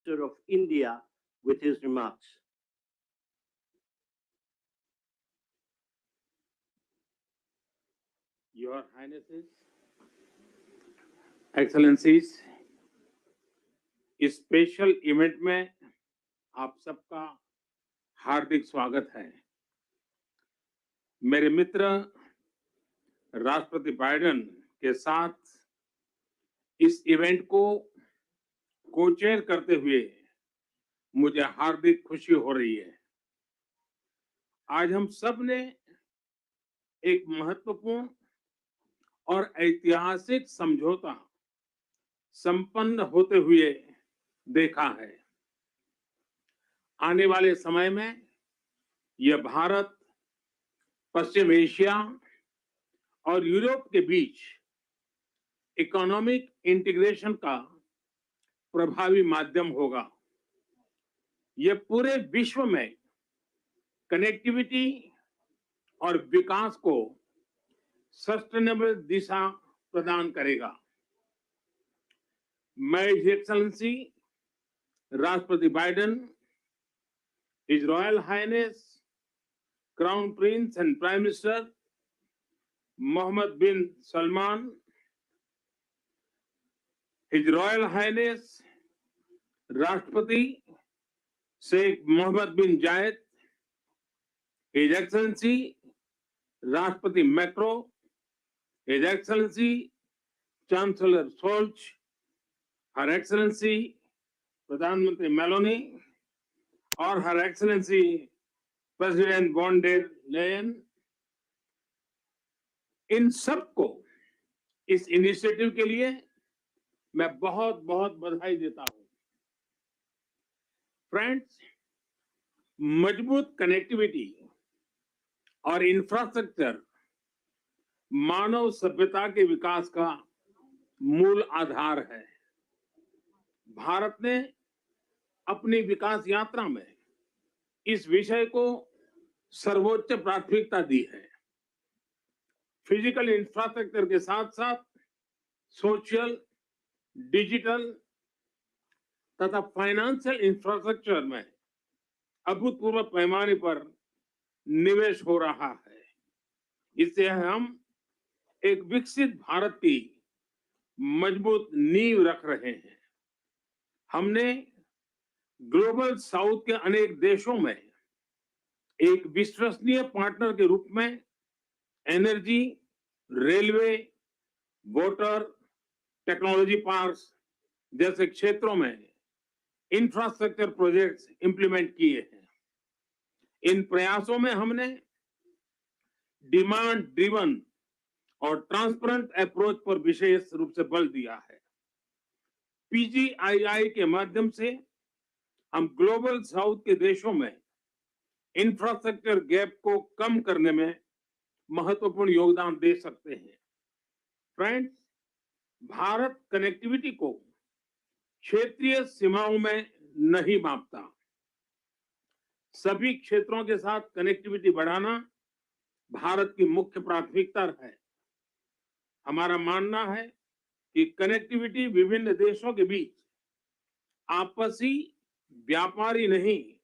Minister of India with his remarks. Your Highnesses, Excellencies, इस special event में आप सबका हार्दिक स्वागत है। मेरे मित्र राष्ट्रपति बाइडेन के साथ इस इवेंट को को-चेयर करते हुए मुझे हार्दिक खुशी हो रही है। आज हम सब ने एक महत्वपूर्ण और ऐतिहासिक समझौता संपन्न होते हुए देखा है। आने वाले समय में यह भारत, पश्चिम एशिया और यूरोप के बीच इकोनॉमिक इंटीग्रेशन का प्रभावी माध्यम होगा। यह पूरे विश्व में कनेक्टिविटी और विकास को सस्टेनेबल दिशा प्रदान करेगा। मैं हिज एक्सेलेंसी राष्ट्रपति Biden, his royal highness crown prince and prime minister Mohammed bin Salman, his royal highness राष्ट्रपति Sheikh Mohammed bin Zayed, his excellency राष्ट्रपति Macron, his excellency chancellor Scholz, her excellency प्रधानमंत्री Meloni और her excellency president von der Leyen, इन सबको इस initiative के लिए मैं बहुत बहुत बधाई देता हूं। फ्रेंड्स, मजबूत कनेक्टिविटी और इंफ्रास्ट्रक्चर मानव सभ्यता के विकास का मूल आधार है। भारत ने अपनी विकास यात्रा में इस विषय को सर्वोच्च प्राथमिकता दी है। फिजिकल इंफ्रास्ट्रक्चर के साथ साथ सोशल, डिजिटल तथा फाइनेंशियल इंफ्रास्ट्रक्चर में अभूतपूर्व पैमाने पर निवेश हो रहा है। इससे हम एक विकसित भारत की मजबूत नींव रख रहे हैं। हमने ग्लोबल साउथ के अनेक देशों में एक विश्वसनीय पार्टनर के रूप में energy, railway, water, technology parks जैसे क्षेत्रों में इंफ्रास्ट्रक्चर प्रोजेक्ट्स इंप्लीमेंट किए हैं। इन प्रयासों में हमने डिमांड ड्रिवन और ट्रांसपेरेंट अप्रोच पर विशेष रूप से बल दिया है। पीजीआईआई के माध्यम से हम ग्लोबल साउथ के देशों में इंफ्रास्ट्रक्चर गैप को कम करने में महत्वपूर्ण योगदान दे सकते हैं। फ्रेंड्स, भारत कनेक्टिविटी को क्षेत्रीय सीमाओं में नहीं मापता। सभी क्षेत्रों के साथ कनेक्टिविटी बढ़ाना भारत की मुख्य प्राथमिकता है। हमारा मानना है कि कनेक्टिविटी विभिन्न देशों के बीच आपसी व्यापार ही नहीं,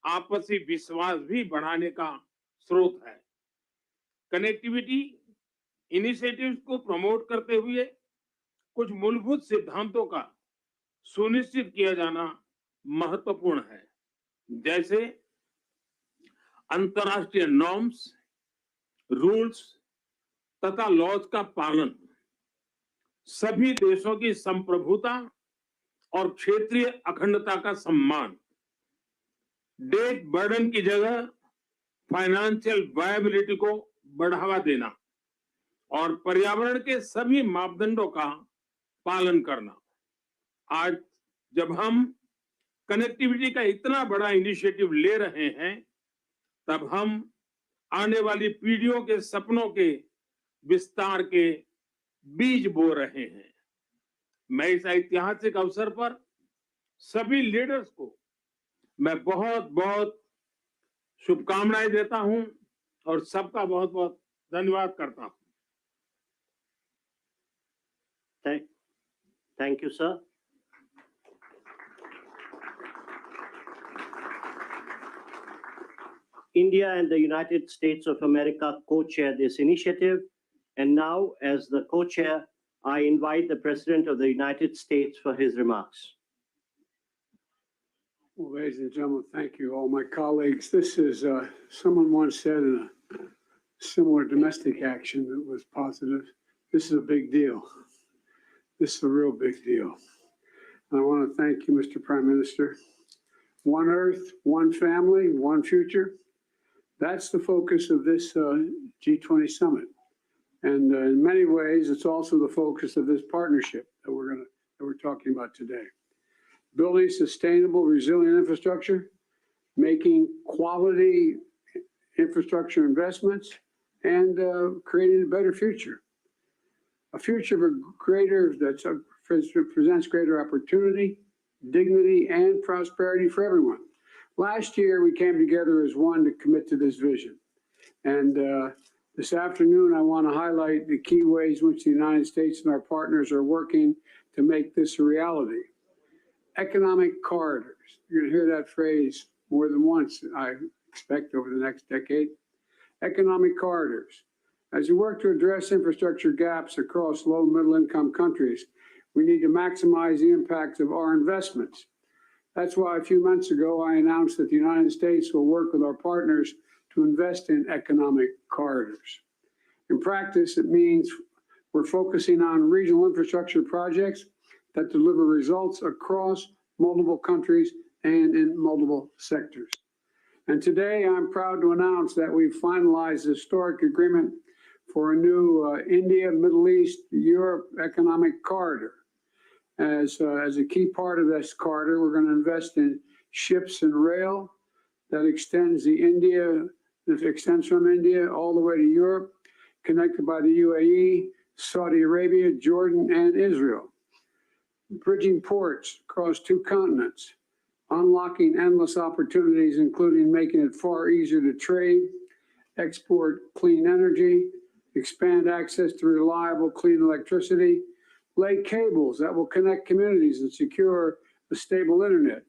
आपसी विश्वास भी बढ़ाने का स्रोत है। कनेक्टिविटी इनिशिएटिव्स को प्रमोट करते हुए कुछ मूलभूत सिद्धांतों का सुनिश्चित किया जाना महत्वपूर्ण है, जैसे अंतर्राष्ट्रीय नॉर्म्स, रूल्स तथा लॉज का पालन, सभी देशों की संप्रभुता और क्षेत्रीय अखंडता का सम्मान, डेट बर्डन की जगह फाइनेंशियल वायबिलिटी को बढ़ावा देना और पर्यावरण के सभी मापदंडों का पालन करना। आज जब हम कनेक्टिविटी का इतना बड़ा इनिशिएटिव ले रहे हैं, तब हम आने वाली पीढ़ियों के सपनों के विस्तार के बीज बो रहे हैं। मैं इस ऐतिहासिक अवसर पर सभी लीडर्स को मैं बहुत बहुत शुभकामनाएं देता हूं और सबका बहुत बहुत धन्यवाद करता हूं। Thank you, sir. India and the United States of America co-chair this initiative. And now, as the co-chair, I invite the President of the United States for his remarks. Well, ladies and gentlemen, thank you, all my colleagues. This is, someone once said in a similar domestic action that was positive, this is a big deal. This is a real big deal. And I want to thank you, Mr. Prime Minister. One Earth, one family, one future. That's the focus of this G20 Summit. And in many ways, it's also the focus of this partnership that we're talking about today. Building sustainable, resilient infrastructure, making quality infrastructure investments, and creating a better future. A future of that presents greater opportunity, dignity, and prosperity for everyone. Last year, we came together as one to commit to this vision. And this afternoon, I want to highlight the key ways in which the United States and our partners are working to make this a reality. Economic corridors. You're going to hear that phrase more than once, I expect, over the next decade. Economic corridors. As we work to address infrastructure gaps across low and middle income countries, we need to maximize the impact of our investments. That's why a few months ago, I announced that the United States will work with our partners to invest in economic corridors. In practice, it means we're focusing on regional infrastructure projects that deliver results across multiple countries and in multiple sectors. And today, I'm proud to announce that we've finalized a historic agreement for a new India, Middle East, Europe economic corridor. As a key part of this corridor, we're going to invest in ships and rail that extends from India all the way to Europe, connected by the UAE, Saudi Arabia, Jordan, and Israel. Bridging ports across two continents, unlocking endless opportunities, including making it far easier to trade, export clean energy, expand access to reliable, clean electricity, lay cables that will connect communities and secure a stable internet,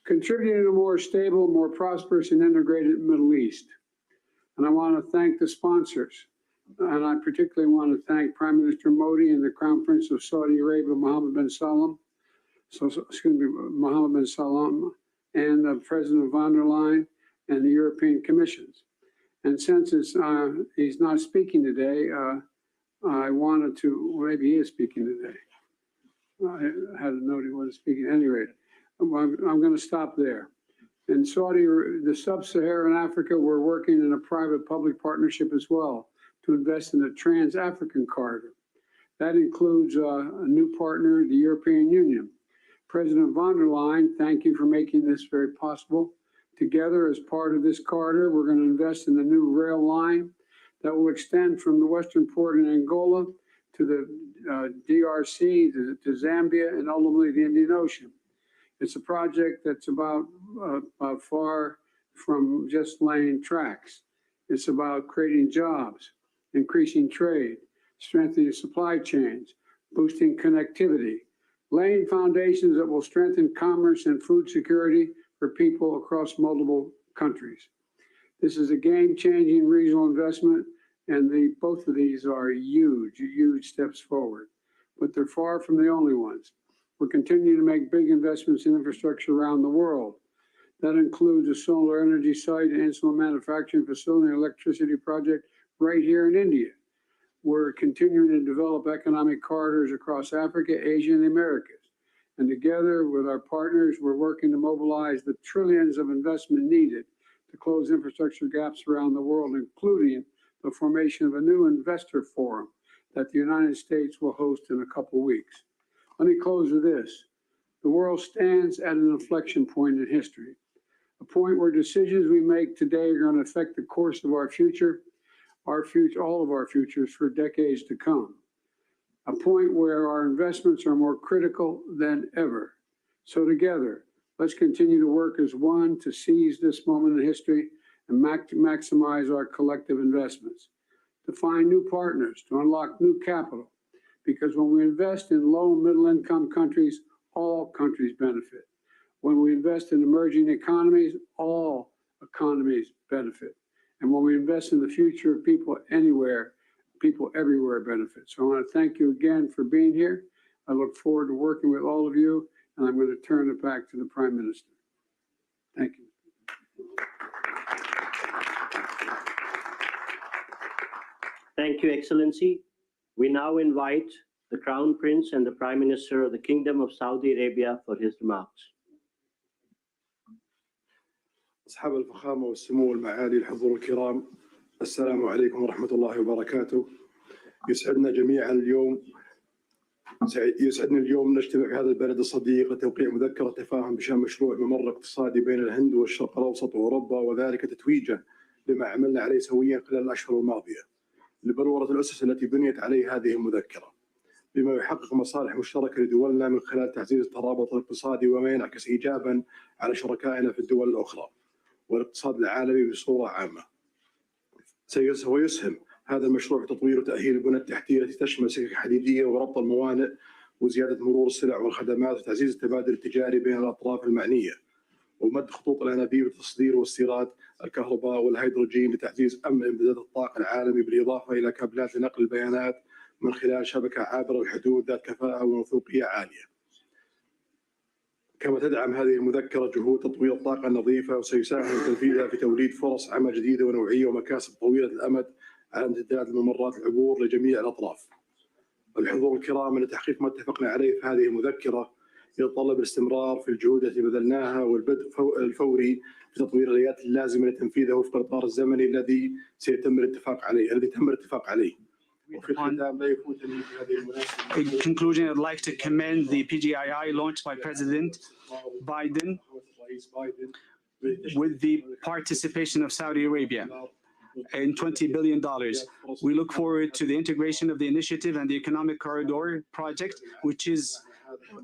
contributing to a more stable, more prosperous, and integrated Middle East. And I want to thank the sponsors. And I particularly want to thank Prime Minister Modi and the Crown Prince of Saudi Arabia, Mohammed bin Salman, and President von der Leyen and the European Commissions. And since he's not speaking today, I wanted to, maybe he is speaking today. I had a note he wasn't speaking. At any rate, I'm going to stop there. In the sub-Saharan Africa, we're working in a private-public partnership as well to invest in a trans-African corridor. That includes a new partner, the European Union. President von der Leyen, thank you for making this very possible. Together, as part of this corridor, we're going to invest in a new rail line that will extend from the western port in Angola to the DRC, to Zambia, and ultimately the Indian Ocean. It's a project that's about far from just laying tracks. It's about creating jobs, increasing trade, strengthening supply chains, boosting connectivity, laying foundations that will strengthen commerce and food security for people across multiple countries. This is a game-changing regional investment, and both of these are huge, huge steps forward, but they're far from the only ones. We're continuing to make big investments in infrastructure around the world. That includes a solar energy site, an insulin manufacturing facility, and electricity project right here in India. We're continuing to develop economic corridors across Africa, Asia, and the Americas. And together with our partners, we're working to mobilize the trillions of investment needed to close infrastructure gaps around the world, including the formation of a new investor forum that the United States will host in a couple weeks. Let me close with this. The world stands at an inflection point in history, a point where decisions we make today are going to affect the course of our future, all of our futures for decades to come. A point where our investments are more critical than ever. So together, let's continue to work as one to seize this moment in history and maximize our collective investments, to find new partners, to unlock new capital. Because when we invest in low and middle income countries, all countries benefit. When we invest in emerging economies, all economies benefit. And when we invest in the future, people anywhere, people everywhere benefit. So I want to thank you again for being here. I look forward to working with all of you, and I'm going to turn it back to the Prime Minister. Thank you. Thank you, Excellency. We now invite the Crown Prince and the Prime Minister of the Kingdom of Saudi Arabia for his remarks. أصحاب الفخامة والسمو والمعالي الحضور الكرام، السلام عليكم ورحمة الله وبركاته. يسعدني اليوم نجتمع في هذا البلد الصديق لتوقيع مذكرة تفاهم بشأن مشروع ممر اقتصادي بين الهند والشرق الأوسط وأوروبا، وذلك تتويجا لما عملنا عليه سويا خلال الأشهر الماضية لبلورة الأسس التي بنيت عليه هذه المذكرة، بما يحقق مصالح مشتركة لدولنا من خلال تعزيز الترابط الاقتصادي وما ينعكس إيجابا على شركائنا في الدول الأخرى والاقتصاد العالمي بصورة عامة. سيسهم هذا المشروع في تطوير وتأهيل البنى التحتية التي تشمل سكك حديدية وربط الموانئ وزيادة مرور السلع والخدمات وتعزيز التبادل التجاري بين الأطراف المعنية، ومد خطوط الأنابيب للتصدير واستيراد الكهرباء والهيدروجين لتعزيز أمن إمدادات الطاقة العالمي، بالإضافة إلى كابلات لنقل البيانات من خلال شبكة عابرة الحدود ذات كفاءة وموثوقية عالية. كما تدعم هذه المذكرة جهود تطوير الطاقة النظيفة، وسيساهم تنفيذها في توليد فرص عمل جديدة ونوعية ومكاسب طويلة الأمد على امتداد الممرات العبور لجميع الأطراف. الحضور الكرام، أن تحقيق ما اتفقنا عليه في هذه المذكرة يتطلب الاستمرار في الجهود التي بذلناها والبدء الفوري في تطوير الآليات اللازمة لتنفيذها وفق الإطار الزمني الذي تم الاتفاق عليه. وفي الختام لا يفوتني في هذه المناسبة. In conclusion, I'd like to commend the PGII launched by President Biden with the participation of Saudi Arabia in $20 billion. We look forward to the integration of the initiative and the Economic Corridor project, which is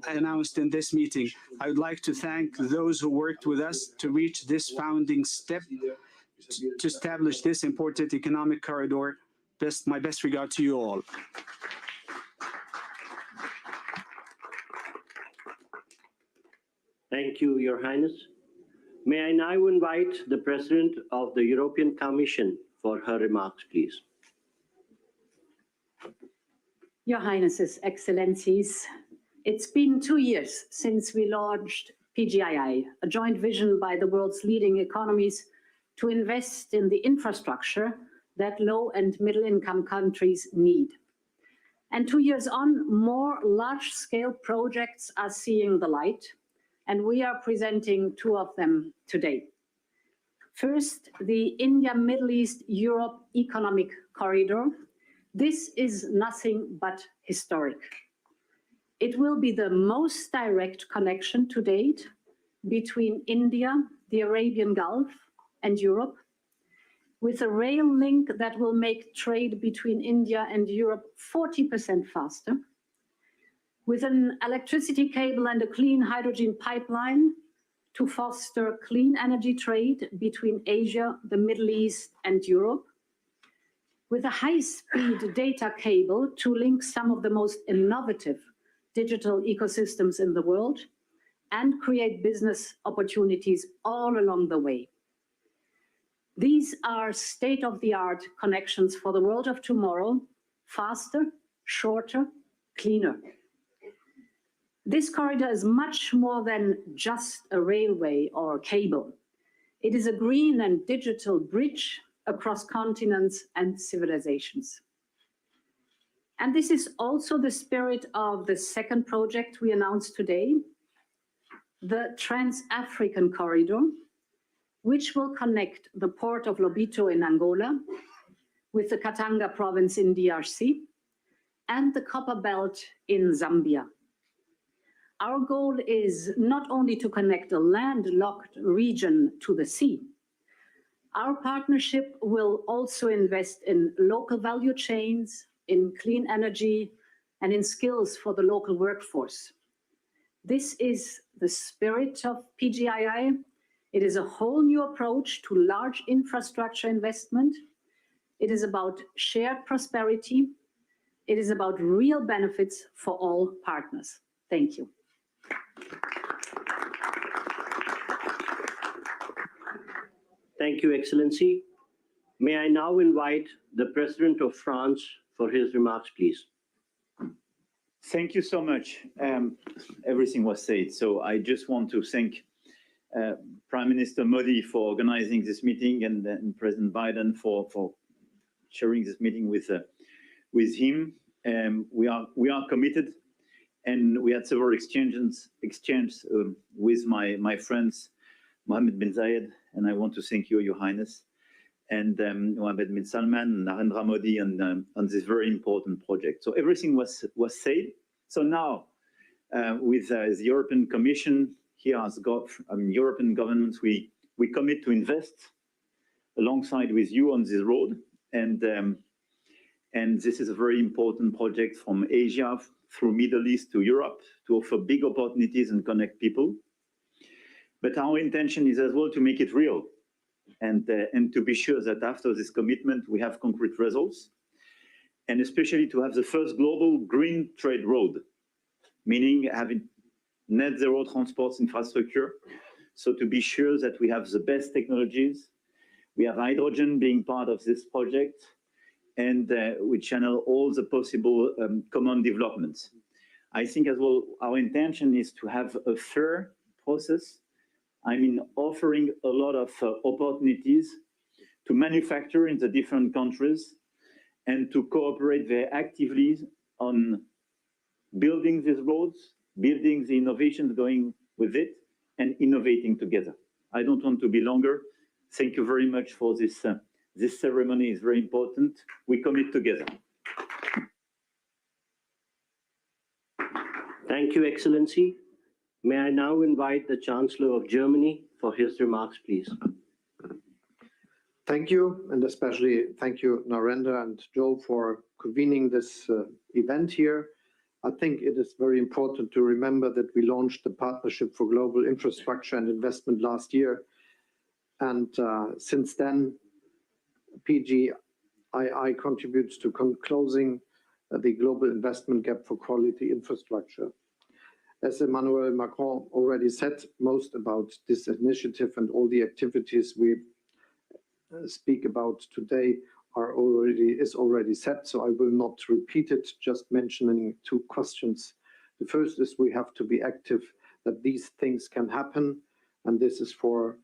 announced in this meeting. I would like to thank those who worked with us to reach this founding step to establish this important economic corridor. My best regard to you all. Thank you, Your Highness. May I now invite the President of the European Commission for her remarks, please. Your Highnesses, Excellencies, it's been 2 years since we launched PGII, a joint vision by the world's leading economies to invest in the infrastructure that low and middle income countries need. And 2 years on, more large-scale projects are seeing the light, and we are presenting 2 of them today. First, the India-Middle East-Europe Economic Corridor. This is nothing but historic. It will be the most direct connection to date between India, the Arabian Gulf, and Europe, with a rail link that will make trade between India and Europe 40% faster, with an electricity cable and a clean hydrogen pipeline to foster clean energy trade between Asia, the Middle East, and Europe, with a high-speed data cable to link some of the most innovative digital ecosystems in the world and create business opportunities all along the way. These are state-of-the-art connections for the world of tomorrow, faster, shorter, cleaner. This corridor is much more than just a railway or a cable. It is a green and digital bridge across continents and civilizations. And this is also the spirit of the second project we announced today, the Trans-African Corridor, which will connect the port of Lobito in Angola with the Katanga province in DRC and the Copper Belt in Zambia. Our goal is not only to connect a landlocked region to the sea. Our partnership will also invest in local value chains, in clean energy, and in skills for the local workforce. This is the spirit of PGII. It is a whole new approach to large infrastructure investment. It is about shared prosperity. It is about real benefits for all partners. Thank you. Thank you, Excellency. May I now invite the President of France for his remarks, please. Thank you so much. Everything was said. So I just want to thank Prime Minister Modi for organizing this meeting and President Biden for sharing this meeting with him. We are committed, and we had several exchanges with my friends, Mohammed bin Zayed, and I want to thank you, Your Highness, and Mohammed bin Salman, Narendra Modi, on this very important project. So everything was said. So now, with the European Commission here as European governments, we commit to invest alongside with you on this road, and this is a very important project from Asia through Middle East to Europe to offer big opportunities and connect people. But our intention is as well to make it real, and to be sure that after this commitment we have concrete results, and especially to have the first global green trade road, meaning having net zero transport infrastructure. So to be sure that we have the best technologies, we have hydrogen being part of this project, and we channel all the possible common developments. I think as well our intention is to have a fair process. I mean, offering a lot of opportunities to manufacture in the different countries and to cooperate very actively on building these roads, building the innovations going with it, and innovating together. I don't want to be longer. Thank you very much for this. This ceremony is very important. We commit together. Thank you, Excellency. May I now invite the Chancellor of Germany for his remarks, please. Thank you, and especially thank you, Narendra and Joe, for convening this event here. I think it is very important to remember that we launched the Partnership for Global Infrastructure and Investment last year. And since then, PGII contributes to closing the global investment gap for quality infrastructure. As Emmanuel Macron already said, most about this initiative and all the activities we speak about today is already set, so I will not repeat it, just mentioning two questions. The first is we have to be active that these things can happen, and this is for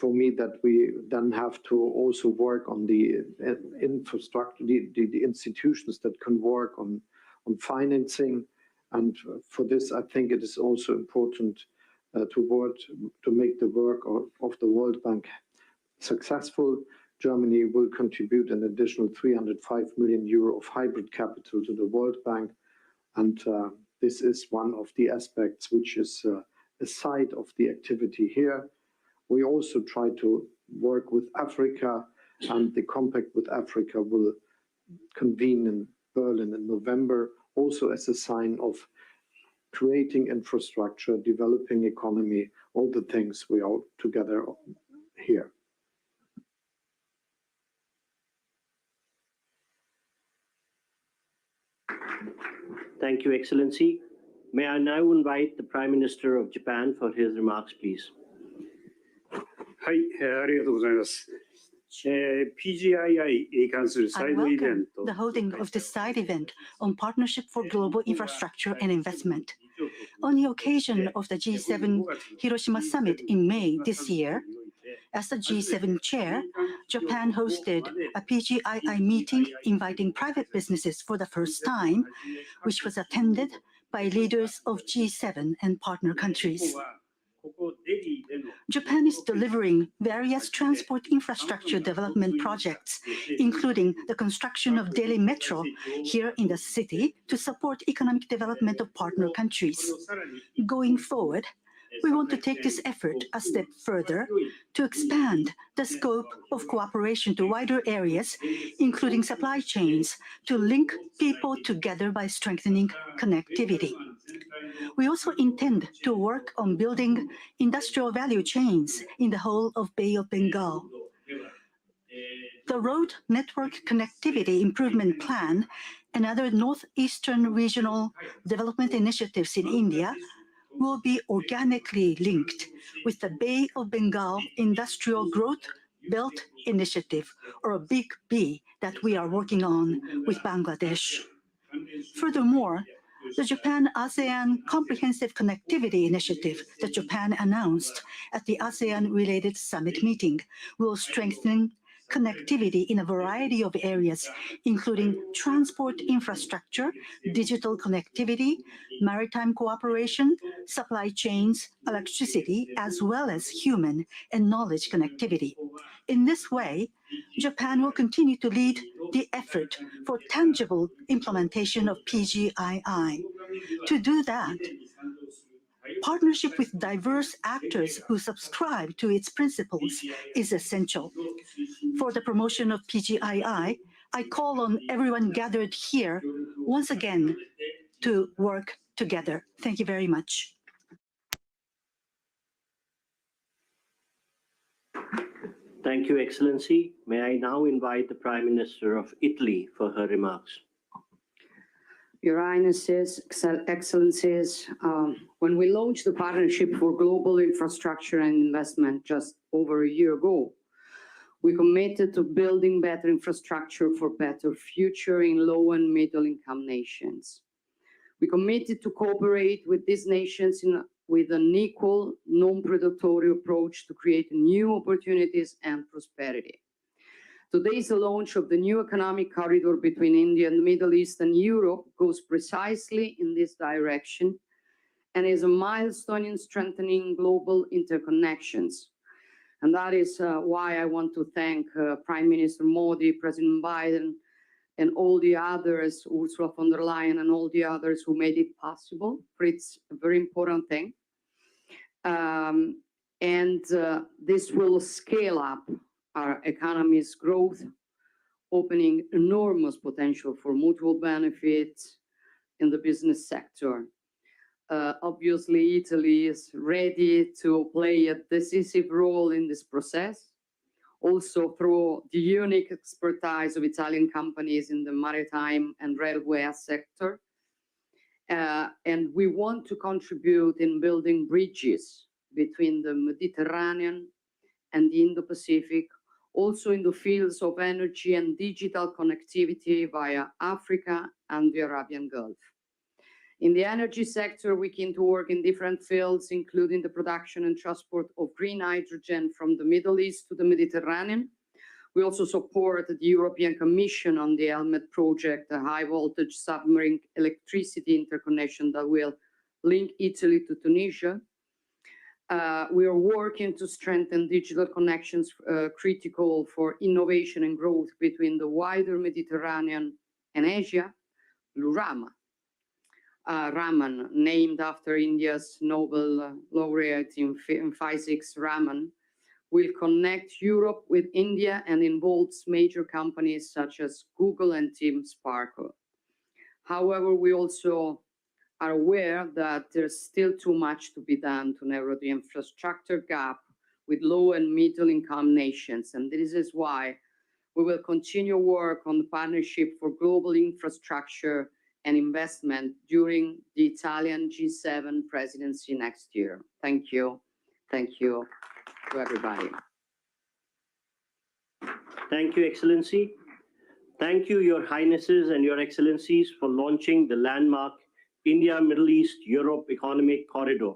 me that we then have to also work on the infrastructure, the institutions that can work on financing. And for this, I think it is also important to make the work of the World Bank successful. Germany will contribute an additional 305 million euro of hybrid capital to the World Bank. And this is one of the aspects which is a side of the activity here. We also try to work with Africa, and the compact with Africa will convene in Berlin in November, also as a sign of creating infrastructure, developing economy, all the things we are together here. Thank you, Excellency. May I now invite the Prime Minister of Japan for his remarks, please. はい、ありがとうございます。PGII に関するサ I イドイベン welcome ト。 the holding of this side event on Partnership for Global Infrastructure and Investment. On the occasion of the G7 Hiroshima Summit in May this year, as the G7 chair, Japan hosted a PGII meeting inviting private businesses for the first time, which was attended by leaders of G7 and partner countries. Japan is delivering various transport infrastructure development projects, including the construction of Delhi Metro here in the city to support economic development of partner countries. Going forward, we want to take this effort a step further to expand the scope of cooperation to wider areas, including supply chains, to link people together by strengthening connectivity. We also intend to work on building industrial value chains in the whole of Bay of Bengal. The Road Network Connectivity Improvement Plan and other northeastern regional development initiatives in India will be organically linked with the Bay of Bengal Industrial Growth Belt Initiative, or a Big B, that we are working on with Bangladesh. Furthermore, the Japan-ASEAN Comprehensive Connectivity Initiative that Japan announced at the ASEAN-related summit meeting will strengthen connectivity in a variety of areas, including transport infrastructure, digital connectivity, maritime cooperation, supply chains, electricity, as well as human and knowledge connectivity. In this way, Japan will continue to lead the effort for tangible implementation of PGII. To do that, partnership with diverse actors who subscribe to its principles is essential. For the promotion of PGII, I call on everyone gathered here once again to work together. Thank you very much. Thank you, Excellency. May I now invite the Prime Minister of Italy for her remarks. Your Highnesses, Excellencies, when we launched the Partnership for Global Infrastructure and Investment just over a year ago, we committed to building better infrastructure for better future in low and middle income nations. We committed to cooperate with these nations with an equal, non-predatory approach to create new opportunities and prosperity. Today's launch of the new economic corridor between India and the Middle East and Europe goes precisely in this direction and is a milestone in strengthening global interconnections. And that is why I want to thank Prime Minister Modi, President Biden, and all the others, Ursula von der Leyen and all the others who made it possible. It's a very important thing. This will scale up our economy's growth, opening enormous potential for mutual benefits in the business sector. Obviously, Italy is ready to play a decisive role in this process, also through the unique expertise of Italian companies in the maritime and railway sector. And we want to contribute in building bridges between the Mediterranean and the Indo-Pacific, also in the fields of energy and digital connectivity via Africa and the Arabian Gulf. In the energy sector, we can work in different fields, including the production and transport of green hydrogen from the Middle East to the Mediterranean. We also support the European Commission on the Helmet project, a high voltage submarine electricity interconnection that will link Italy to Tunisia. We are working to strengthen digital connections critical for innovation and growth between the wider Mediterranean and Asia. Lurama, Raman, named after India's Nobel laureate in physics, Raman, will connect Europe with India and involves major companies such as Google and Team Sparkle. However, we also are aware that there's still too much to be done to narrow the infrastructure gap with low and middle income nations. And this is why we will continue work on the Partnership for Global Infrastructure and Investment during the Italian G7 presidency next year. Thank you. Thank you to everybody. Thank you, Excellency. Thank you, Your Highnesses and Your Excellencies, for launching the landmark India-Middle East-Europe Economic Corridor.